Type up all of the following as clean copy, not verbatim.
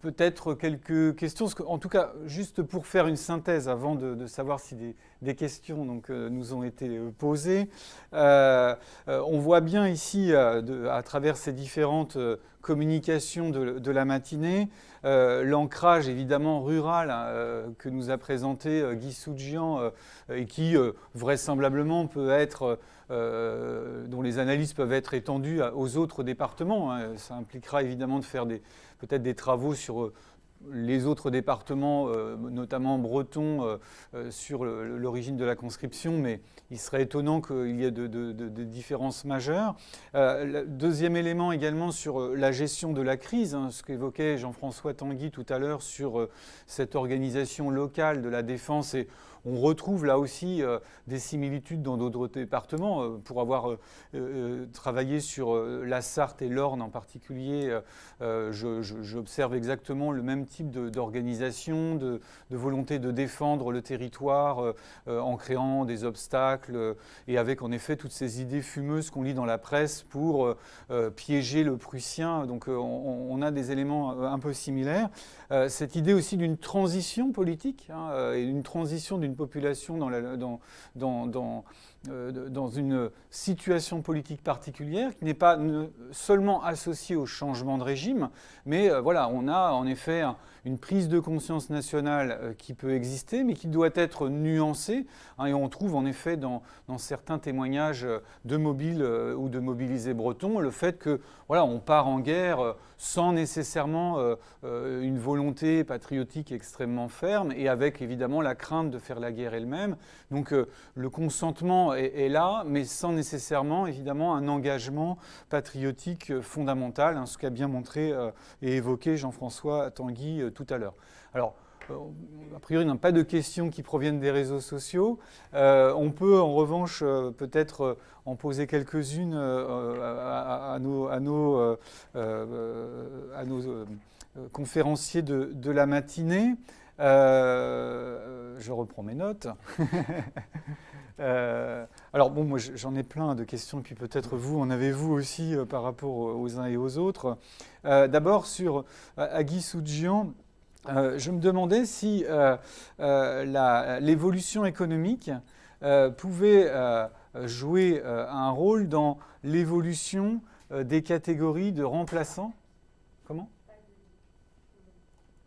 peut-être quelques questions, en tout cas, juste pour faire une synthèse avant de savoir si des questions nous ont été posées. On voit bien ici, à travers ces différentes communications de la matinée, l'ancrage évidemment rural que nous a présenté Guy Soudjian et qui vraisemblablement peut être, dont les analyses peuvent être étendues aux autres départements. Ça impliquera évidemment de faire peut-être des travaux sur les autres départements, notamment bretons, sur l'origine de la conscription, mais il serait étonnant qu'il y ait de différences majeures. Deuxième élément également sur la gestion de la crise, ce qu'évoquait Jean-François Tanguy tout à l'heure sur cette organisation locale de la défense, et on retrouve là aussi des similitudes dans d'autres départements. Pour avoir travaillé sur la Sarthe et l'Orne en particulier, j'observe exactement le même type d'organisation, de volonté de défendre le territoire en créant des obstacles et avec en effet toutes ces idées fumeuses qu'on lit dans la presse pour piéger le Prussien. Donc on a des éléments un peu similaires. Cette idée aussi d'une transition politique et d'une transition d'une population dans une situation politique particulière qui n'est pas seulement associée au changement de régime, mais voilà, on a en effet une prise de conscience nationale qui peut exister, mais qui doit être nuancée. Et on trouve en effet dans certains témoignages de mobiles ou de mobilisés bretons le fait que voilà, on part en guerre sans nécessairement une volonté patriotique extrêmement ferme et avec évidemment la crainte de faire la guerre elle-même. Donc le consentement est là, mais sans nécessairement évidemment un engagement patriotique fondamental, ce qu'a bien montré et évoqué Jean-François Tanguy tout à l'heure. Alors, a priori, on n'a pas de questions qui proviennent des réseaux sociaux. On peut en revanche peut-être en poser quelques-unes à nos conférenciers de la matinée. Je reprends mes notes. Alors bon, moi j'en ai plein de questions, et puis peut-être vous en avez-vous aussi par rapport aux uns et aux autres. D'abord sur Guy Soudjian, je me demandais si l'évolution économique pouvait jouer un rôle dans l'évolution des catégories de remplaçants. Comment ?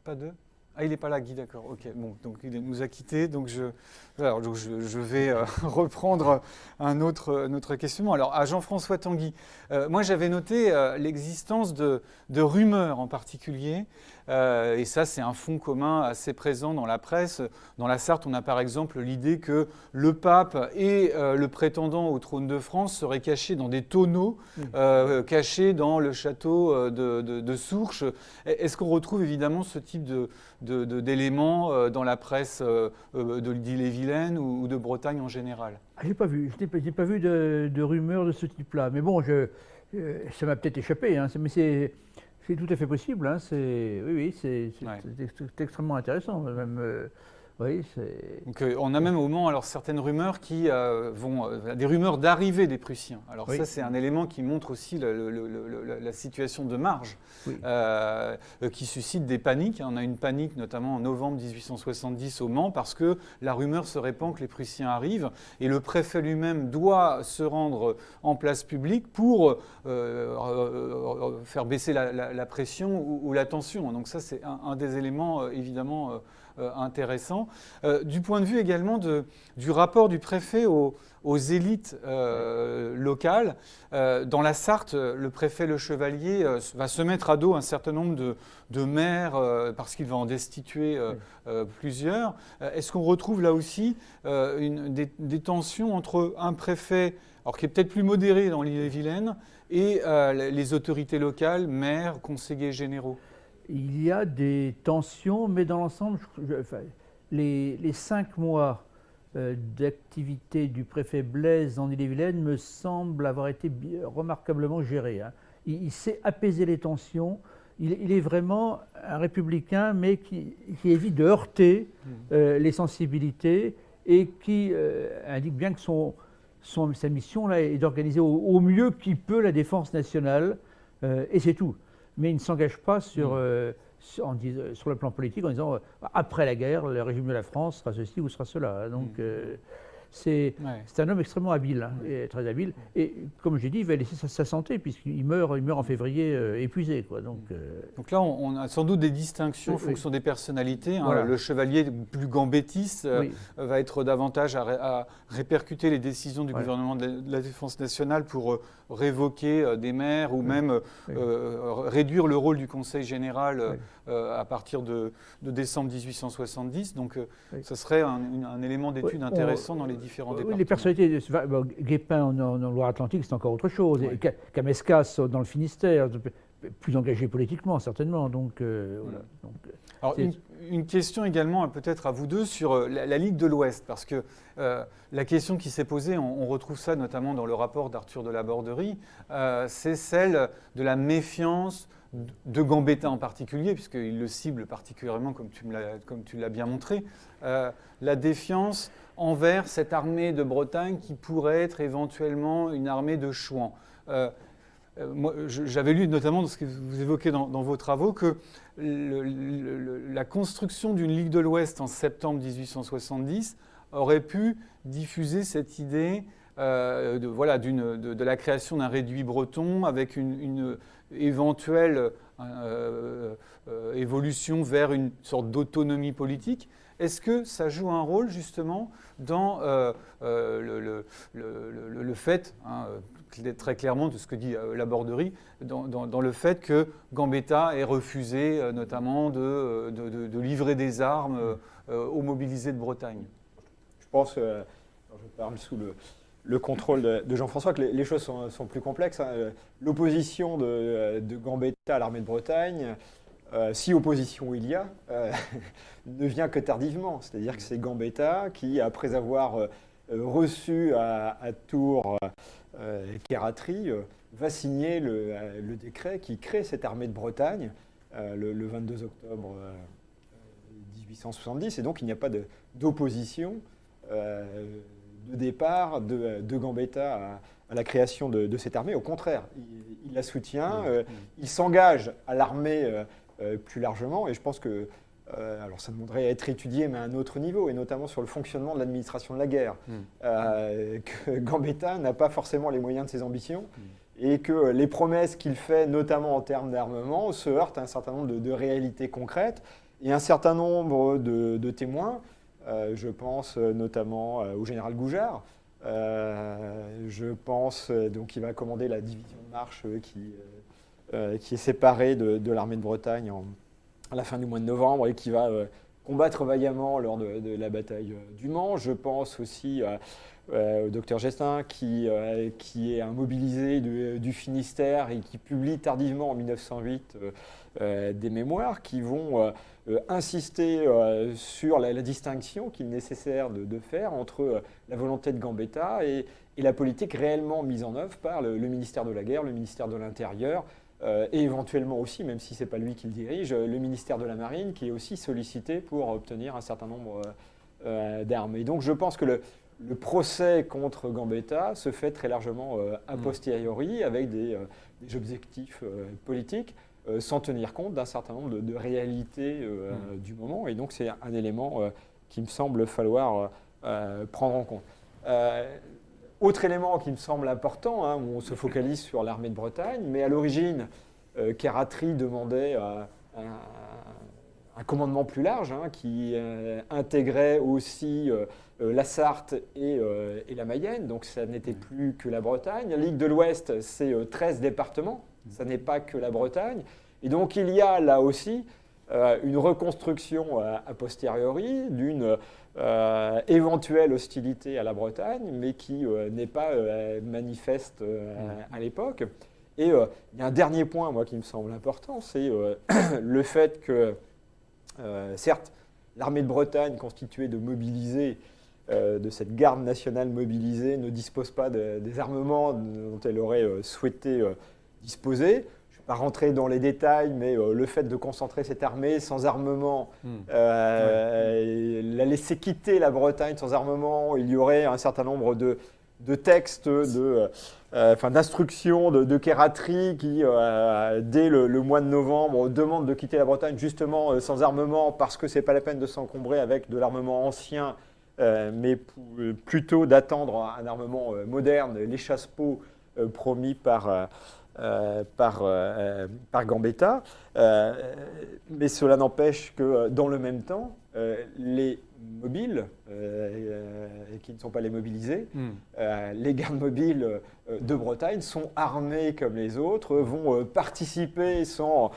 Pas deux ? Ah, il n'est pas là, Guy, d'accord. Ok, bon, donc il nous a quittés, donc je vais reprendre un autre questionnement. Alors, à Jean-François Tanguy, moi j'avais noté l'existence de rumeurs en particulier, et ça c'est un fond commun assez présent dans la presse. Dans la Sarthe, on a par exemple l'idée que le pape et le prétendant au trône de France seraient cachés dans des tonneaux, cachés dans le château de Sourches. Est-ce qu'on retrouve évidemment ce type d'éléments dans la presse d'Ille-et-Vilaine ou de Bretagne en général? Je n'ai pas vu. Je n'ai pas vu de rumeurs de ce type-là. Mais bon, ça m'a peut-être échappé. Mais c'est tout à fait possible. Oui, c'est extrêmement intéressant. Même, oui, donc, on a même au moment alors certaines rumeurs qui des rumeurs d'arrivée des Prussiens. Alors oui. Ça c'est un élément qui montre aussi la situation de marge, oui. Qui suscite des paniques. On a une panique notamment en novembre 1870 au Mans parce que la rumeur se répand que les Prussiens arrivent et le préfet lui-même doit se rendre en place publique pour faire baisser la pression ou la tension. Donc ça c'est un des éléments évidemment intéressant. Du point de vue également du rapport du préfet aux élites locales, dans la Sarthe, le préfet Le Chevalier va se mettre à dos un certain nombre de maires parce qu'il va en destituer plusieurs. Est-ce qu'on retrouve là aussi des tensions entre un préfet, alors qui est peut-être plus modéré dans l'Ille-et-Vilaine, et les autorités locales, maires, conseillers généraux? Il y a des tensions, mais dans l'ensemble, les 5 mois d'activité du préfet Blaise en Ille-et-Vilaine me semblent avoir été remarquablement gérés. Il sait apaiser les tensions. Il est vraiment un républicain, mais qui évite de heurter les sensibilités et qui indique bien que sa mission là, est d'organiser au mieux qu'il peut la défense nationale, et c'est tout. Mais il ne s'engage pas sur sur le plan politique en disant après la guerre, le régime de la France sera ceci ou sera cela. Donc c'est un homme extrêmement habile, et très habile. Et comme j'ai dit, il va laisser sa santé puisqu'il meurt en février épuisé, quoi. Donc là, on a sans doute des distinctions en fonction des personnalités. Voilà. Le chevalier plus gambétiste va être davantage à répercuter les décisions du gouvernement de la Défense nationale pour révoquer des maires ou même réduire le rôle du Conseil général à partir de décembre 1870. Donc ce serait un élément d'étude intéressant dans les différents départements. Les personnalités, Guépin en Loire-Atlantique, c'est encore autre chose. Et Kameskas dans le Finistère, plus engagé politiquement certainement. Donc, voilà. Alors, une question également peut-être à vous deux sur la Ligue de l'Ouest, parce que la question qui s'est posée, on retrouve ça notamment dans le rapport d'Arthur de la Borderie, c'est celle de la méfiance de Gambetta en particulier, puisqu'il le cible particulièrement comme tu l'as bien montré, la défiance envers cette armée de Bretagne qui pourrait être éventuellement une armée de Chouans. Moi, j'avais lu notamment dans ce que vous évoquez dans vos travaux que la construction d'une Ligue de l'Ouest en septembre 1870 aurait pu diffuser cette idée de la création d'un réduit breton avec une éventuelle évolution vers une sorte d'autonomie politique. Est-ce que ça joue un rôle justement dans le fait, très clairement de ce que dit la Borderie, dans le fait que Gambetta ait refusé notamment de livrer des armes aux mobilisés de Bretagne? Je pense, je parle sous le contrôle de Jean-François, que les choses sont plus complexes. L'opposition de Gambetta à l'armée de Bretagne, si opposition il y a, ne vient que tardivement. C'est-à-dire que c'est Gambetta qui, après avoir reçu à Tours Khératry, va signer le décret qui crée cette armée de Bretagne le 22 octobre 1870. Et donc il n'y a pas d'opposition de départ de Gambetta à la création de cette armée. Au contraire, il la soutient, il s'engage à l'armée plus largement, et je pense que alors ça demanderait à être étudié, mais à un autre niveau, et notamment sur le fonctionnement de l'administration de la guerre, que Gambetta n'a pas forcément les moyens de ses ambitions, et que les promesses qu'il fait, notamment en termes d'armement, se heurtent à un certain nombre de réalités concrètes, et un certain nombre de témoins. Je pense notamment au général Goujard. Je pense donc qu'il va commander la division de marche qui est séparée de l'armée de Bretagne à la fin du mois de novembre et qui va combattre vaillamment lors de la bataille du Mans. Je pense aussi au docteur Gestin qui est un mobilisé du Finistère et qui publie tardivement en 1908 des mémoires qui vont insister sur la distinction qu'il est nécessaire de faire entre la volonté de Gambetta et la politique réellement mise en œuvre par le ministère de la Guerre, le ministère de l'Intérieur, et éventuellement aussi, même si ce n'est pas lui qui le dirige, le ministère de la Marine qui est aussi sollicité pour obtenir un certain nombre d'armes. Et donc je pense que le procès contre Gambetta se fait très largement a posteriori avec des objectifs politiques sans tenir compte d'un certain nombre de réalités du moment. Et donc c'est un élément qui me semble falloir prendre en compte. Autre élément qui me semble important, où on se focalise sur l'armée de Bretagne, mais à l'origine, Khératry demandait un commandement plus large qui intégrait aussi la Sarthe et la Mayenne, donc ça n'était plus que la Bretagne. La Ligue de l'Ouest, c'est 13 départements, ça n'est pas que la Bretagne. Et donc il y a là aussi une reconstruction a posteriori d'une éventuelle hostilité à la Bretagne, mais qui n'est pas manifeste à l'époque. Et il y a un dernier point, moi, qui me semble important, c'est le fait que, certes, l'armée de Bretagne, constituée de mobilisés, de cette garde nationale mobilisée, ne dispose pas des armements dont elle aurait souhaité disposer. Pas rentrer dans les détails, mais le fait de concentrer cette armée sans armement, la laisser quitter la Bretagne sans armement, il y aurait un certain nombre de de textes, d'instructions de Khératri qui, dès le mois de novembre, demande de quitter la Bretagne justement sans armement parce que c'est pas la peine de s'encombrer avec de l'armement ancien, mais plutôt d'attendre un armement moderne, les chasse-peaux promis par Gambetta. Mais cela n'empêche que dans le même temps, les mobiles, qui ne sont pas les mobilisés, les gardes mobiles de Bretagne sont armés comme les autres, vont participer sans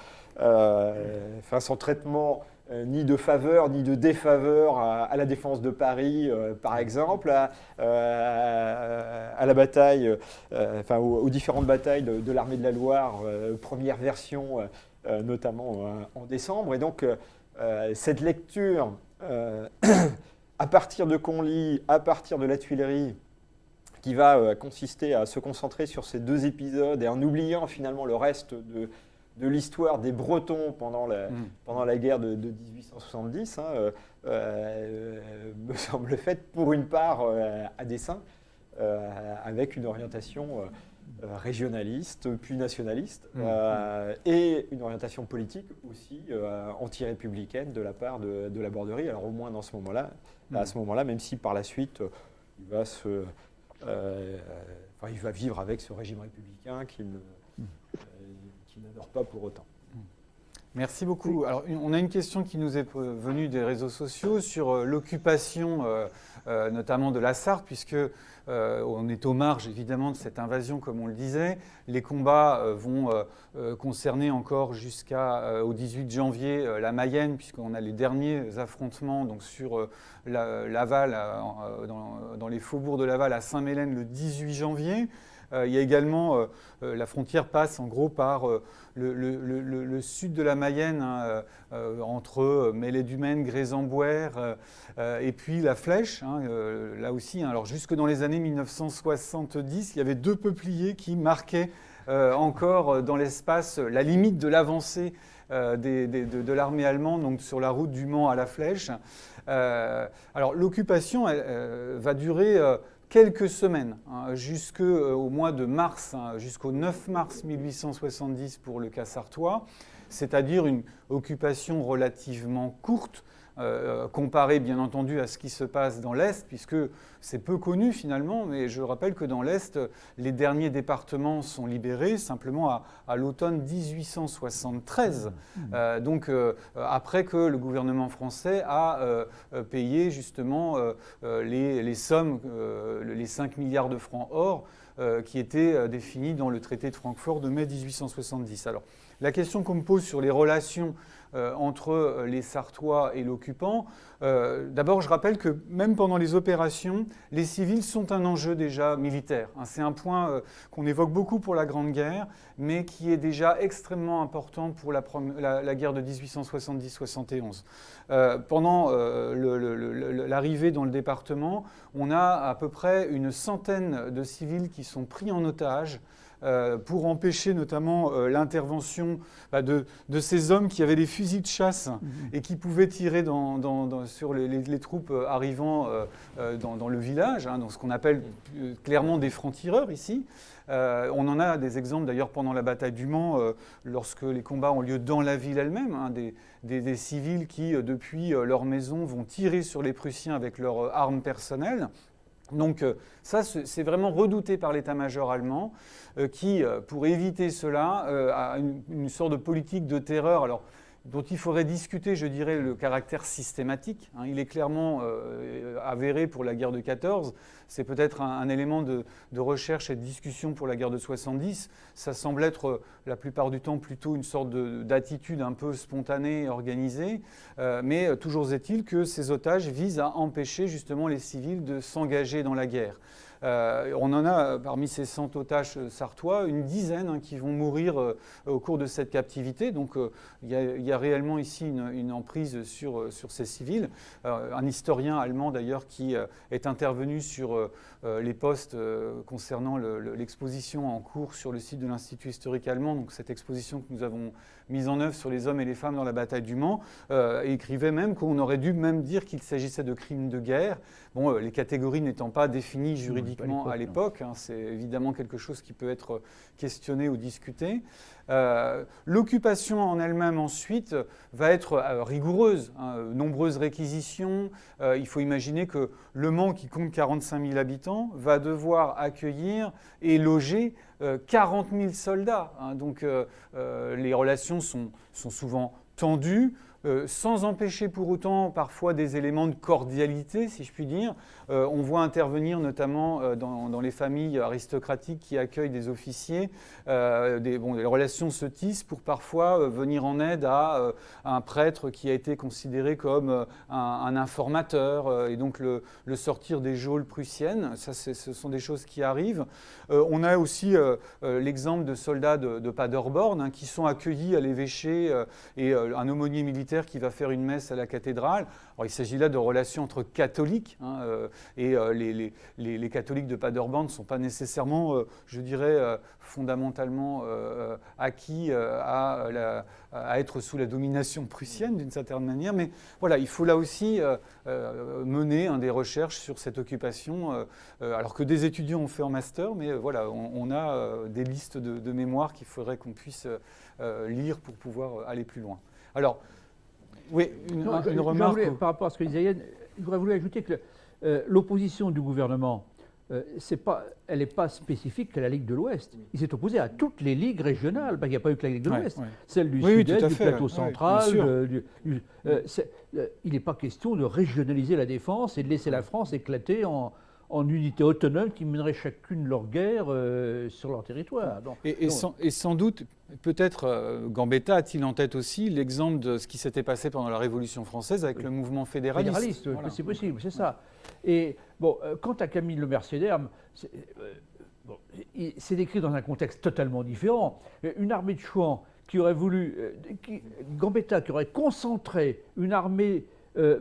traitement ni de faveur ni de défaveur à la défense de Paris, par exemple, à la bataille, aux différentes batailles de l'armée de la Loire, première version, notamment en décembre. Et donc, cette lecture, à partir de Conly, à partir de la Tuilerie, qui va consister à se concentrer sur ces 2 épisodes et en oubliant finalement le reste de l'histoire des Bretons pendant la guerre de 1870, me semble faite pour une part à dessein, avec une orientation régionaliste, puis nationaliste, et une orientation politique aussi anti-républicaine de la part de la Borderie, alors au moins à ce moment-là, même si par la suite, il va vivre avec ce régime républicain qu'il n'adore pas pour autant. Merci beaucoup. Alors, on a une question qui nous est venue des réseaux sociaux sur l'occupation, notamment de la Sarthe, puisque on est aux marges évidemment de cette invasion, comme on le disait. Les combats vont concerner encore jusqu'au 18 janvier la Mayenne, puisqu'on a les derniers affrontements donc, sur Laval, dans les faubourgs de Laval à Saint-Mélène le 18 janvier. Il y a également, la frontière passe en gros par le sud de la Mayenne, entre Mêlée-du-Maine, Grésambouère, et puis la Flèche, là aussi. Alors jusque dans les années 1970, il y avait 2 peupliers qui marquaient encore dans l'espace la limite de l'avancée de l'armée allemande, donc sur la route du Mans à la Flèche. Alors l'occupation va durer quelques semaines, jusqu'au mois de mars, jusqu'au 9 mars 1870 pour le cas sartois, c'est-à-dire une occupation relativement courte, comparée bien entendu à ce qui se passe dans l'Est, puisque c'est peu connu finalement, mais je rappelle que dans l'Est, les derniers départements sont libérés simplement à l'automne 1873, donc après que le gouvernement français a payé justement les sommes, les 5 milliards de francs or, qui étaient définis dans le traité de Francfort de mai 1870. Alors, la question qu'on me pose sur les relations entre les Sartois et l'occupant, d'abord je rappelle que même pendant les opérations, les civils sont un enjeu déjà militaire. C'est un point qu'on évoque beaucoup pour la Grande Guerre, mais qui est déjà extrêmement important pour la guerre de 1870-71. Pendant l'arrivée dans le département, on a à peu près une centaine de civils qui sont pris en otage, pour empêcher notamment l'intervention de ces hommes qui avaient des fusils de chasse et qui pouvaient tirer sur les troupes arrivant dans le village, dans ce qu'on appelle clairement des francs-tireurs ici. On en a des exemples d'ailleurs pendant la bataille du Mans, lorsque les combats ont lieu dans la ville elle-même, des civils qui, depuis leur maison, vont tirer sur les Prussiens avec leurs armes personnelles. Donc ça, c'est vraiment redouté par l'état-major allemand qui, pour éviter cela, a une sorte de politique de terreur dont il faudrait discuter, je dirais, le caractère systématique. Il est clairement avéré pour la guerre de 14. C'est peut-être un élément de recherche et de discussion pour la guerre de 70. Ça semble être la plupart du temps plutôt une sorte d'attitude un peu spontanée et organisée. Mais toujours est-il que ces otages visent à empêcher justement les civils de s'engager dans la guerre. On en a parmi ces 100 otages sartois une dizaine qui vont mourir au cours de cette captivité. Donc il y a réellement ici une emprise sur ces civils. Un historien allemand d'ailleurs qui est intervenu sur les postes concernant l'exposition en cours sur le site de l'Institut historique allemand, donc cette exposition que nous avons mise en œuvre sur les hommes et les femmes dans la bataille du Mans, écrivait même qu'on aurait dû même dire qu'il s'agissait de crimes de guerre. Bon, les catégories n'étant pas définies juridiquement juridiquement à l'époque. C'est évidemment quelque chose qui peut être questionné ou discuté. L'occupation en elle-même ensuite va être rigoureuse. Nombreuses réquisitions. Il faut imaginer que Le Mans, qui compte 45 000 habitants, va devoir accueillir et loger 40 000 soldats. Donc les relations sont souvent tendues. Sans empêcher pour autant parfois des éléments de cordialité, si je puis dire. On voit intervenir notamment dans les familles aristocratiques qui accueillent des officiers, les relations se tissent pour parfois venir en aide à un prêtre qui a été considéré comme un informateur, et donc le sortir des geôles prussiennes. Ça, ce sont des choses qui arrivent. On a aussi l'exemple de soldats de Paderborn qui sont accueillis à l'évêché et un aumônier militaire qui va faire une messe à la cathédrale. Alors, il s'agit là de relations entre catholiques, et les catholiques de Paderborn ne sont pas nécessairement, je dirais, fondamentalement acquis à être sous la domination prussienne d'une certaine manière. Mais voilà, il faut là aussi mener des recherches sur cette occupation, alors que des étudiants ont fait en master, mais voilà, on a des listes de mémoires qu'il faudrait qu'on puisse lire pour pouvoir aller plus loin. Alors, oui, une remarque. Par rapport à ce que disait Yann, j'aurais voulu ajouter que l'opposition du gouvernement, elle n'est pas spécifique à la Ligue de l'Ouest. Il s'est opposé à toutes les ligues régionales. Il n'y a pas eu que la Ligue de l'Ouest. Celle du Sud-Est, du plateau central. Il n'est pas question de régionaliser la défense et de laisser la France éclater en unités autonomes qui mèneraient chacune leur guerre sur leur territoire. Et sans doute, peut-être Gambetta a-t-il en tête aussi l'exemple de ce qui s'était passé pendant la Révolution française avec le mouvement fédéraliste. Voilà. C'est possible, c'est ça. Et bon, quant à Camille Le Mercédère, c'est décrit dans un contexte totalement différent. Une armée de Chouans qui aurait voulu, Gambetta qui aurait concentré une armée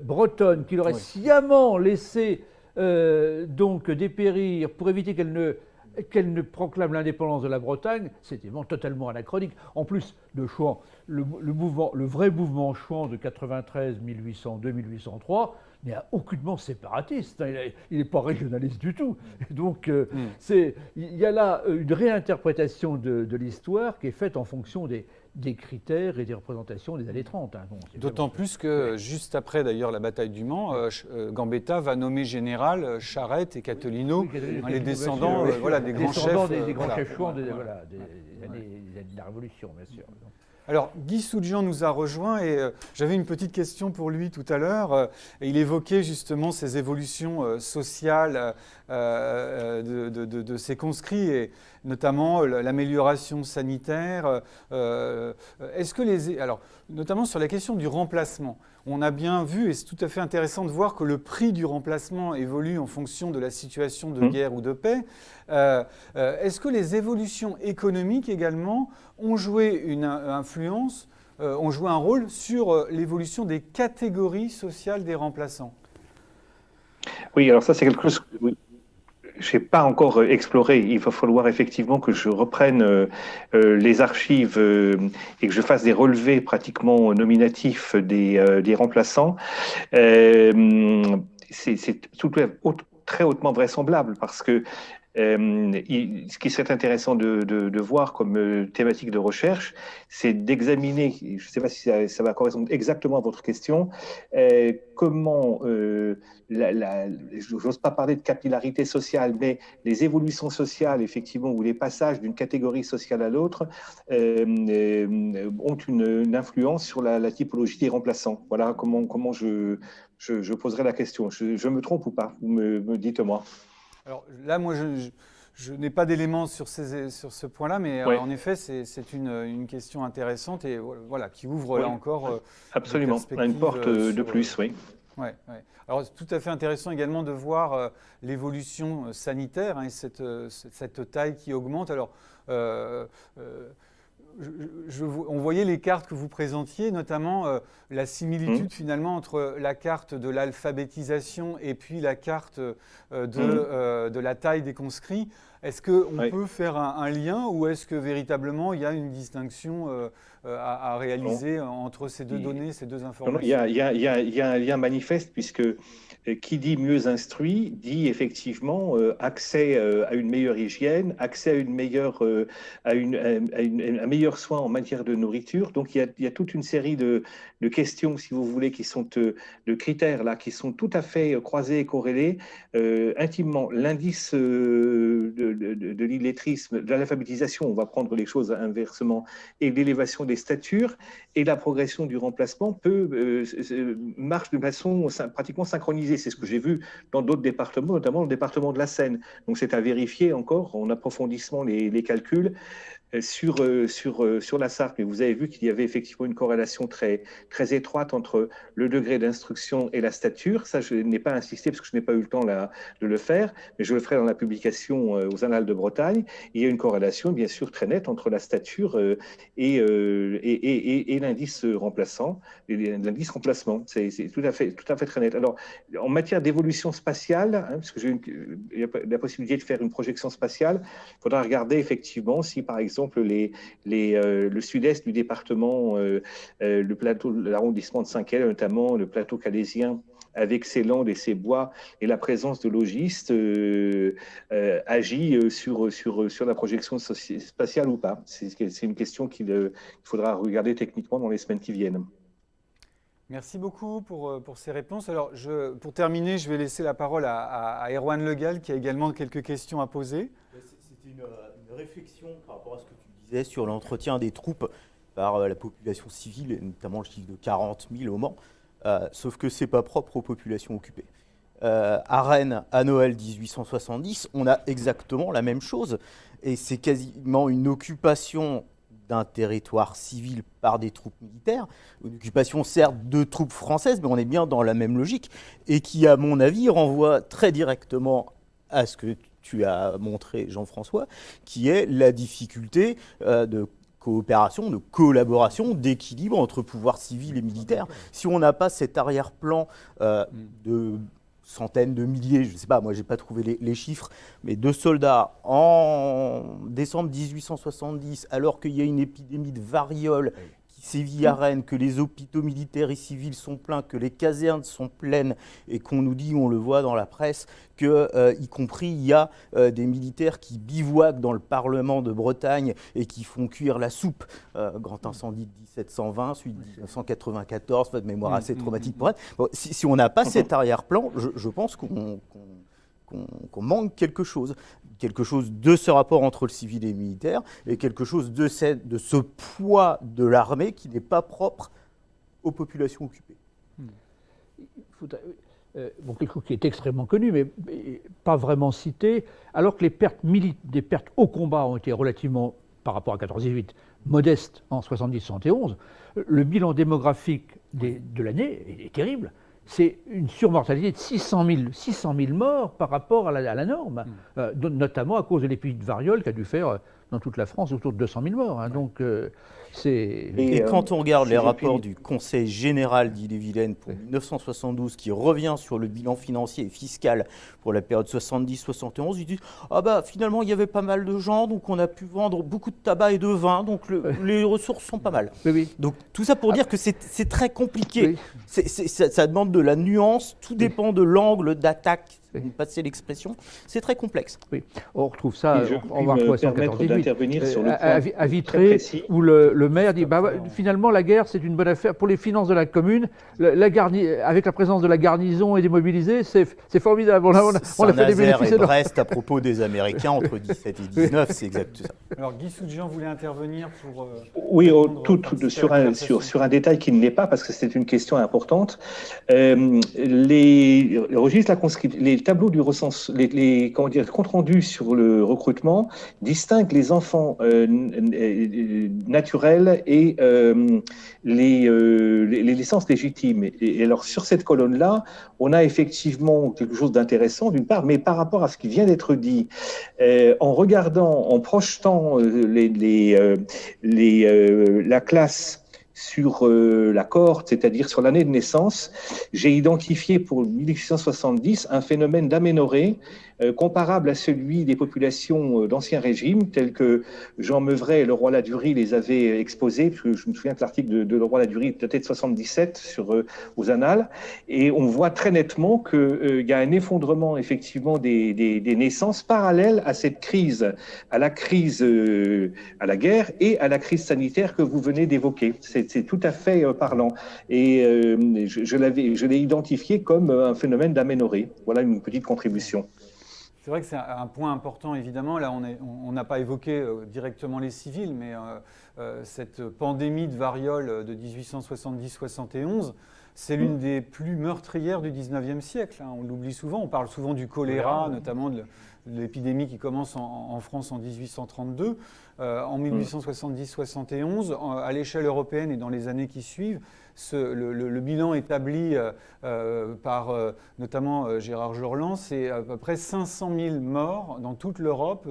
bretonne, qui l'aurait sciemment laissé donc dépérir pour éviter qu'elle ne proclame l'indépendance de la Bretagne, c'était totalement anachronique. En plus de Chouan, le vrai mouvement Chouan de 93, 1802, 1803 n'est aucunement séparatiste. Il n'est pas régionaliste du tout. Donc il y a là une réinterprétation de l'histoire qui est faite en fonction des critères et des représentations des années 30. D'autant plus que, juste après d'ailleurs la bataille du Mans, Gambetta va nommer général Charette et Catolino, les descendants des grands chefs. Des grands chefs chouans des années de la Révolution, bien sûr. Alors, Guy Soudjian nous a rejoints et j'avais une petite question pour lui tout à l'heure. Il évoquait justement ces évolutions sociales de ces conscrits et notamment l'amélioration sanitaire. Est-ce que alors, notamment sur la question du remplacement, on a bien vu, et c'est tout à fait intéressant de voir que le prix du remplacement évolue en fonction de la situation de guerre ou de paix. Est-ce que les évolutions économiques également ont joué une influence, ont joué un rôle sur l'évolution des catégories sociales des remplaçants? Oui, alors ça c'est quelque chose que je n'ai pas encore exploré. Il va falloir effectivement que je reprenne les archives et que je fasse des relevés pratiquement nominatifs des remplaçants. C'est tout très hautement vraisemblable parce que ce qui serait intéressant de voir comme thématique de recherche, c'est d'examiner, je ne sais pas si ça va correspondre exactement à votre question, comment, j'ose pas parler de capillarité sociale, mais les évolutions sociales, effectivement, ou les passages d'une catégorie sociale à l'autre ont une influence sur la typologie des remplaçants. Voilà comment je poserai la question. Je me trompe ou pas? Vous me dites-moi. Alors là, moi, je n'ai pas d'éléments sur ce point-là, mais en effet, c'est une question intéressante et voilà, qui ouvre là encore. Absolument, une porte de plus, oui. Ouais. Alors, c'est tout à fait intéressant également de voir l'évolution sanitaire et cette taille qui augmente. Alors, on voyait les cartes que vous présentiez, notamment la similitude finalement entre la carte de l'alphabétisation et puis la carte de la taille des conscrits. Est-ce qu'on Oui. peut faire un lien ou est-ce que véritablement il y a une distinction à réaliser entre ces deux données, ces deux Non, informations? il y a un lien manifeste puisque qui dit mieux instruit dit effectivement accès à une meilleure hygiène, accès à une meilleure, un meilleur soin en matière de nourriture. Donc il y a toute une série de questions, si vous voulez, qui sont de critères là, qui sont tout à fait croisés et corrélés intimement. L'indice de l'illettrisme, de l'alphabétisation, on va prendre les choses inversement, et l'élévation des statures et la progression du remplacement marche de façon pratiquement synchronisée. C'est ce que j'ai vu dans d'autres départements, notamment le département de la Seine. Donc c'est à vérifier encore en approfondissant les calculs sur la Sarthe. Mais vous avez vu qu'il y avait effectivement une corrélation très, très étroite entre le degré d'instruction et la stature. Ça, je n'ai pas insisté parce que je n'ai pas eu le temps de le faire, mais je le ferai dans la publication aux Annales de Bretagne. Il y a une corrélation, bien sûr, très nette entre la stature et l'indice remplaçant, l'indice remplacement. C'est tout à fait très net. Alors, en matière d'évolution spatiale, parce que il y a la possibilité de faire une projection spatiale, il faudra regarder effectivement si, par exemple, le sud-est du département, le plateau, l'arrondissement de Saint-Quel, notamment le plateau calésien, avec ses landes et ses bois et la présence de logistes, agit sur la projection spatiale ou pas. C'est une question qu'il faudra regarder techniquement dans les semaines qui viennent. Merci beaucoup pour ces réponses. Alors, pour terminer, je vais laisser la parole à Erwan Le Gall, qui a également quelques questions à poser. C'était une réflexion par rapport à ce que tu disais sur l'entretien des troupes par la population civile, et notamment le chiffre de 40 000 au Mans, sauf que ce n'est pas propre aux populations occupées. À Rennes, à Noël 1870, on a exactement la même chose, et c'est quasiment une occupation d'un territoire civil par des troupes militaires, une occupation certes de troupes françaises, mais on est bien dans la même logique, et qui, à mon avis, renvoie très directement à ce que tu as montré, Jean-François, qui est la difficulté de coopération, de collaboration, d'équilibre entre pouvoir civil et militaire. Si on n'a pas cet arrière-plan de centaines de milliers, je ne sais pas, moi je n'ai pas trouvé les chiffres, mais de soldats en décembre 1870, alors qu'il y a une épidémie de variole qui sévit à Rennes, que les hôpitaux militaires et civils sont pleins, que les casernes sont pleines, et qu'on nous dit, on le voit dans la presse, y compris il y a des militaires qui bivouaquent dans le Parlement de Bretagne et qui font cuire la soupe. Grand incendie de 1720, celui de 1994, pas de mémoire assez traumatique pour elle. Bon, si on n'a pas cet arrière-plan, je pense qu'on manque quelque chose de ce rapport entre le civil et le militaire, et quelque chose de ce poids de l'armée qui n'est pas propre aux populations occupées. Quelque chose qui est extrêmement connu, mais pas vraiment cité, alors que les pertes au combat ont été relativement, par rapport à 14-18, modestes en 70-71, le bilan démographique de l'année est terrible. C'est une surmortalité de 600 000 morts par rapport à la norme, notamment à cause de l'épidémie de variole qui a dû faire dans toute la France autour de 200 000 morts. Donc, Et quand on regarde les rapports du Conseil général d'Ille-et-Vilaine pour 1972, qui revient sur le bilan financier et fiscal pour la période 70-71, ils disent finalement il y avait pas mal de gens, donc on a pu vendre beaucoup de tabac et de vin, donc les ressources sont pas mal. Oui. Donc tout ça pour dire que c'est très compliqué. Oui. Ça demande de la nuance, tout dépend de l'angle d'attaque. Passer l'expression, c'est très complexe. Oui, on retrouve ça, on va retrouver ça en 14-18. À Vitré, où le maire dit finalement la guerre c'est une bonne affaire pour les finances de la commune. Avec la présence de la garnison et des mobilisés, c'est formidable. On a fait des bénéfices et Brest à propos des Américains entre 17 et 19, c'est exact ça. Alors Guy Soudjian voulait intervenir pour. Oui, sur un détail qui ne l'est pas, parce que c'est une question importante. Les registres, les tableaux du les comptes rendus sur le recrutement distinguent les enfants naturels et les licences légitimes. Et alors, sur cette colonne-là, on a effectivement quelque chose d'intéressant, d'une part, mais par rapport à ce qui vient d'être dit, en projetant la classe sur la cohorte, c'est-à-dire sur l'année de naissance, j'ai identifié pour 1870 un phénomène d'aménorrhée comparable à celui des populations d'Ancien Régime, tels que Jean Meuvray et Leroy Ladurie les avaient exposés, parce que je me souviens que l'article de Leroy Ladurie datait de 77 aux Annales, et on voit très nettement qu'il y a un effondrement effectivement des naissances parallèles à cette crise, à la crise, à la guerre et à la crise sanitaire que vous venez d'évoquer. C'est tout à fait parlant. Et je l'ai identifié comme un phénomène d'aménorrhée. Voilà une petite contribution. C'est vrai que c'est un point important, évidemment. Là, on n'a pas évoqué directement les civils, mais cette pandémie de variole de 1870-71, c'est l'une des plus meurtrières du 19e siècle. On l'oublie souvent. On parle souvent du choléra, notamment de l'épidémie qui commence en France en 1832. En 1870-71, à l'échelle européenne et dans les années qui suivent, le bilan établi par notamment Gérard Jorland, c'est à peu près 500 000 morts dans toute l'Europe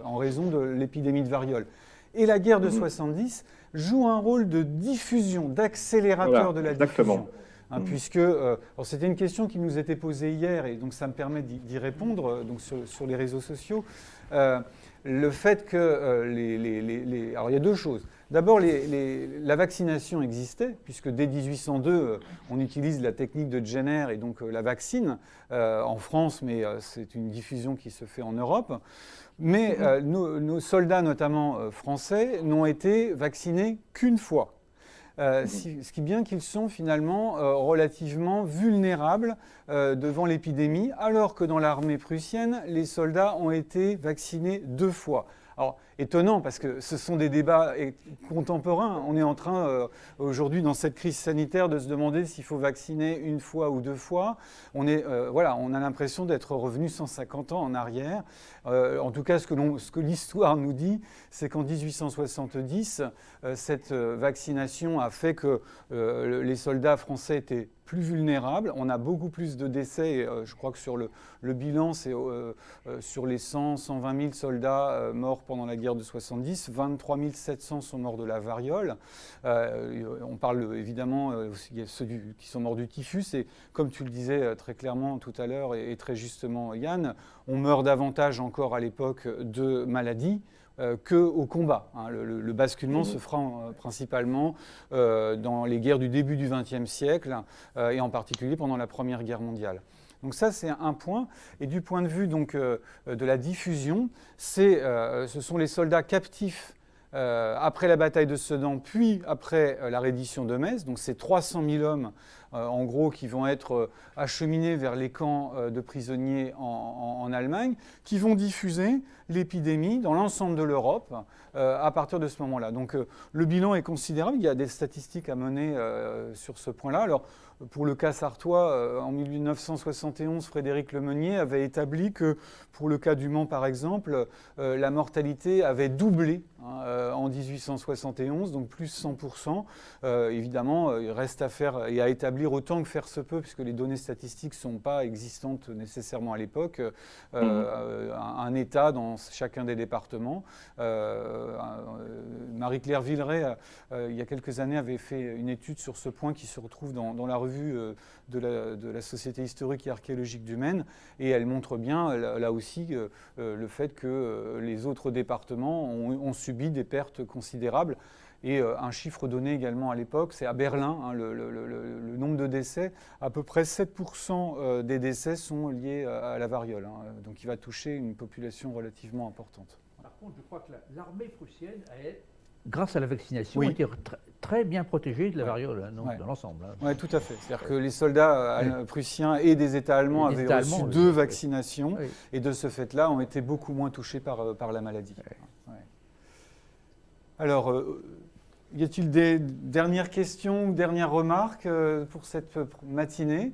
en raison de l'épidémie de variole. Et la guerre de 70 joue un rôle de diffusion, d'accélérateur de la diffusion. Puisque c'était une question qui nous était posée hier, et donc ça me permet d'y répondre donc sur les réseaux sociaux. Le fait que alors il y a deux choses. D'abord, la vaccination existait, puisque dès 1802, on utilise la technique de Jenner et donc la vaccine en France, mais c'est une diffusion qui se fait en Europe. Mais nos soldats, notamment français, n'ont été vaccinés qu'une fois. Ce qui est bien qu'ils sont finalement relativement vulnérables devant l'épidémie, alors que dans l'armée prussienne, les soldats ont été vaccinés 2 fois. Alors, étonnant, parce que ce sont des débats contemporains. On est en train, aujourd'hui, dans cette crise sanitaire, de se demander s'il faut vacciner 1 fois ou 2 fois. On a l'impression d'être revenu 150 ans en arrière. En tout cas, ce que l'histoire nous dit, c'est qu'en 1870, cette vaccination a fait que les soldats français étaient plus vulnérables. On a beaucoup plus de décès. Je crois que sur le bilan, c'est sur les 120 000 soldats morts pendant la guerre de 70, 23 700 sont morts de la variole. On parle évidemment, il y a ceux qui sont morts du typhus. Et comme tu le disais très clairement tout à l'heure et très justement Yann, on meurt davantage encore à l'époque de maladies qu'au combat. Le basculement se fera principalement dans les guerres du début du XXe siècle et en particulier pendant la Première Guerre mondiale. Donc ça, c'est un point. Et du point de vue donc, de la diffusion, ce sont les soldats captifs après la bataille de Sedan, puis après la reddition de Metz. Donc c'est 300 000 hommes, en gros, qui vont être acheminés vers les camps de prisonniers en Allemagne, qui vont diffuser l'épidémie dans l'ensemble de l'Europe à partir de ce moment-là. Donc le bilan est considérable. Il y a des statistiques à mener sur ce point-là. Alors, pour le cas sartois, en 1971, Frédéric Lemeunier avait établi que, pour le cas du Mans par exemple, la mortalité avait doublé en 1871, donc plus 100%. Évidemment, il reste à faire et à établir autant que faire se peut, puisque les données statistiques ne sont pas existantes nécessairement à l'époque, un état dans chacun des départements. Marie-Claire Villeray, il y a quelques années, avait fait une étude sur ce point qui se retrouve dans la revue de la Société historique et archéologique du Maine, et elle montre bien, là aussi, le fait que les autres départements ont subi des pertes considérables. Et un chiffre donné également à l'époque, c'est à Berlin, le nombre de décès, à peu près 7% des décès sont liés à la variole. Donc il va toucher une population relativement importante. Par contre, je crois que l'armée prussienne grâce à la vaccination, été très bien protégée de la variole dans l'ensemble. Oui, tout à fait. C'est-à-dire que les soldats prussiens et des États allemands avaient reçu 2 vaccinations et de ce fait-là ont été beaucoup moins touchés par la maladie. Alors, y a-t-il des dernières questions ou dernières remarques pour cette matinée ?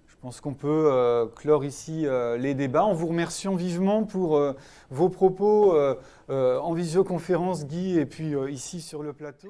Je pense qu'on peut clore ici les débats en vous remerciant vivement pour vos propos en visioconférence, Guy, et puis ici sur le plateau.